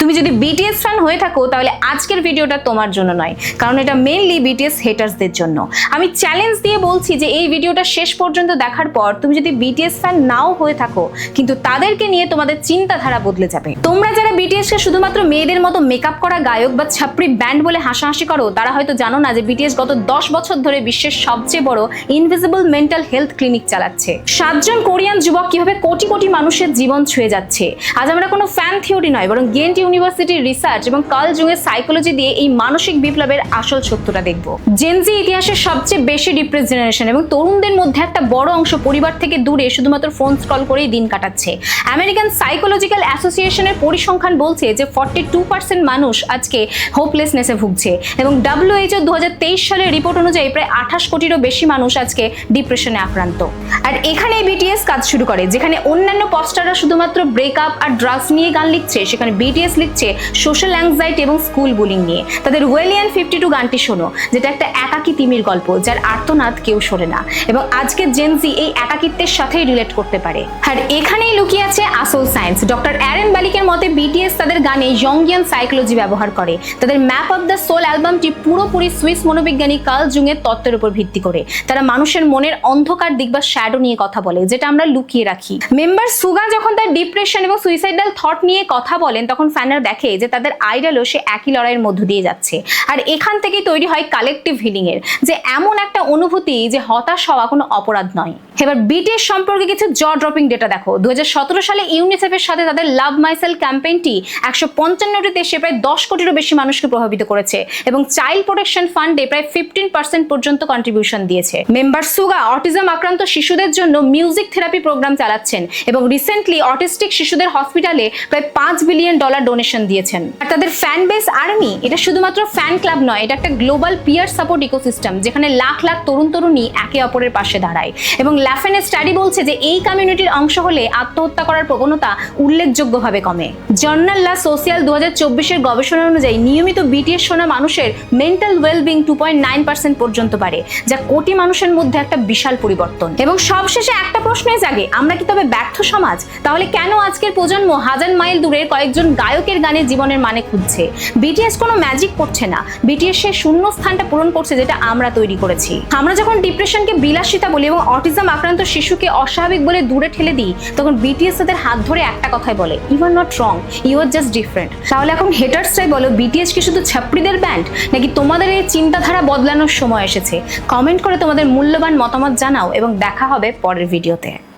তুমি যদি BTS fan হয়ে থাকো তাহলে আজকের ভিডিওটা তোমার জন্য নয়, কারণ এটা মেইনলি বিটিএস হেটার্সদের জন্য। আমি চ্যালেঞ্জ দিয়ে বলছি যে এই ভিডিওটা শেষ পর্যন্ত দেখার পর তুমি যদি বিটিএস ফ্যান নাও হয়ে থাকো, কিন্তু তাদেরকে নিয়ে তোমাদের চিন্তাধারা বদলে যাবে। তোমরা যারা বিটিএস কে শুধুমাত্র মেয়েদের মতো মেকআপ করা গায়ক বা ছাপড়ি ব্যান্ড বলে হাসাহাসি করো, তারা হয়তো জানো না যে বিটিএস গত 10 বছর ধরে বিশ্বের সবচেয়ে বড় ইনভিজিবল মেন্টাল হেলথ ক্লিনিক চালাচ্ছে। 7 জন কোরিয়ান যুবক কিভাবে কোটি কোটি মানুষের জীবন ছুঁয়ে যাচ্ছে। আজ আমরা কোনো ফ্যান থিওরি নয়, বরং গেন্ট ইউনিভার্সিটির রিসার্চ এবং কার্ল জুংয়ের সাইকোলজি দিয়ে এই মানসিক বিপ্লবের আসল সত্যটা দেখব। জেনজি ইতিহাসের সবচেয়ে বেশি ডিপ্রেস জেনারেশন এবং তরুণদের মধ্যে একটা বড় অংশ পরিবার থেকে দূরে শুধুমাত্র ফোন স্ক্রল করেই দিন কাটাচ্ছে। আমেরিকান সাইকোলজিক্যাল অ্যাসোসিয়েশনের পরিসংখ্যান বলছে যে 42% মানুষ আজকে হোপলেসনেসে ভুগছে এবং WHO 2023 সালের রিপোর্ট অনুযায়ী প্রায় 28 কোটিরও বেশি মানুষ আজকে ডিপ্রেশনে আক্রান্ত। আর এখানে বিটিএস কাজ শুরু করে। যেখানে অন্যান্য পপস্টাররা শুধুমাত্র ব্রেকআপ আর ড্রাগস নিয়ে গান লিখছে, সেখানে বিটিএস লিখছে সোশ্যাল অ্যাংজাইটি এবং স্কুল বুলিং নিয়ে। তাদের ওয়েলিয়ান 52 গানটি শোনো, যেটা একটা একাকী তিমির গল্প যার আর্তনাদ কেউ শোনে না, এবং আজকে জেনজি এই একাকিত্বের সাথেই রিলেট করতে পারে। আর এখানেই লুকিয়ে আছে আসল সায়েন্স। ডক্টর অ্যারেন বালিকের মতে বিটিএস তাদের গানে ইয়ংগিয়ান সাইকোলজি ব্যবহার করে। তাদের ম্যাপ অফ দ্য সোল অ্যালবামটি পুরোপুরি সুইস মনোবিজ্ঞানী কার্ল জুংয়ের তত্ত্বের উপর ভিত্তি করে। তারা মানুষের মনের অন্ধকার দিক বা শ্যাডো নিয়ে কথা বলে, যেটা আমরা লুকিয়ে রাখি। মেম্বার সুগা যখন তার ডিপ্রেশন এবং সুইসাইডাল থট নিয়ে কথা বলেন, তখন ফ্যানরা দেখে যে তাদের আইডলও সে একই লড়াইয়ের মধ্য দিয়ে যাচ্ছে। আর এখান থেকেই তৈরি হয় কালেকটিভ হিলিং এর, যে এমন একটা অনুভূতি যে হতাশ হওয়া কোনো অপরাধ নয়। এবার বিটিএস সম্পর্কে কিছু জ ড্রপিং ডেটা দেখো। 2017 সালে ইউনিসেফের সাথে তাদের লাভ মাইসেলফ ক্যাম্পেইনটি 155টি দেশে প্রায় 10 কোটিরও বেশি মানুষকে প্রভাবিত করেছে এবং চাইল্ড প্রোটেকশন ফান্ডে প্রায় 15% পর্যন্ত কন্ট্রিবিউশন দিয়েছে। মেম্বার সুগা অটিজম আক্রান্ত শিশুদের জন্য মিউজিক থেরাপি প্রোগ্রাম চালাচ্ছেন এবং রিসেন্টলি অটিস্টিক শিশুদের হসপিটালে প্রায় $5 বিলিয়ন ডোনেশন দিয়েছেন। আর তাদের ফ্যান বেস আর্মি, এটা শুধুমাত্র ফ্যান ক্লাব নয়, এটা একটা গ্লোবাল পিয়ার সাপোর্ট ইকোসিস্টেম, যেখানে লাখ লাখ তরুণ তরুণী একে অপরের পাশে দাঁড়ায়। এবং ল্যাফেনের স্টাডি বলছে যে এই কমিউনিটির অংশ হলে আত্মহত্যা করার প্রবণতা উল্লেখযোগ্যভাবে কমে। জার্নাল লা সোশিয়াল 2024 গবেষণা অনুযায়ী নিয়মিত বিটিএস শোনা মানুষের মেন্টাল ওয়েলবিং 2.9% পর্যন্ত বাড়ে, যা কোটি মানুষের মধ্যে একটা বিশাল পরিবর্তন। এবং সবশেষে একটা প্রশ্নই জাগে, আমরা কি তবে ব্যর্থ সমাজ? তাহলে কেন আজকের প্রজন্ম হাজার মাইল দূরে কয়েকজন গায়কের গানে জীবনের মানে খুঁজছে? বিটিএস কোনো ম্যাজিক করছে না, বিটিএস সেই শূন্য স্থানটা পূরণ করছে যেটা আমরা তৈরি করেছি। আমরা যখন ডিপ্রেশনকে বিলাসিতা বলি এবং অটিজম আক্রান্ত শিশুকে অস্বাভাবিক বলে দূরে ঠেলে দিই, তখন বিটিএস তাদের হাত ধরে একটা কথাই বলে, you are not wrong, you are just different. তাহলে এখন হেটার্সরাই বলো, বিটিএস কি শুধু ছাপড়িদের ব্যান্ড, নাকি তোমাদের এই চিন্তাধারা বদলানোর সময় এসেছে? কমেন্ট করে তোমাদের মূল্যবান মতামত জানাও এবং দেখা হবে পরের ভিডিওতে।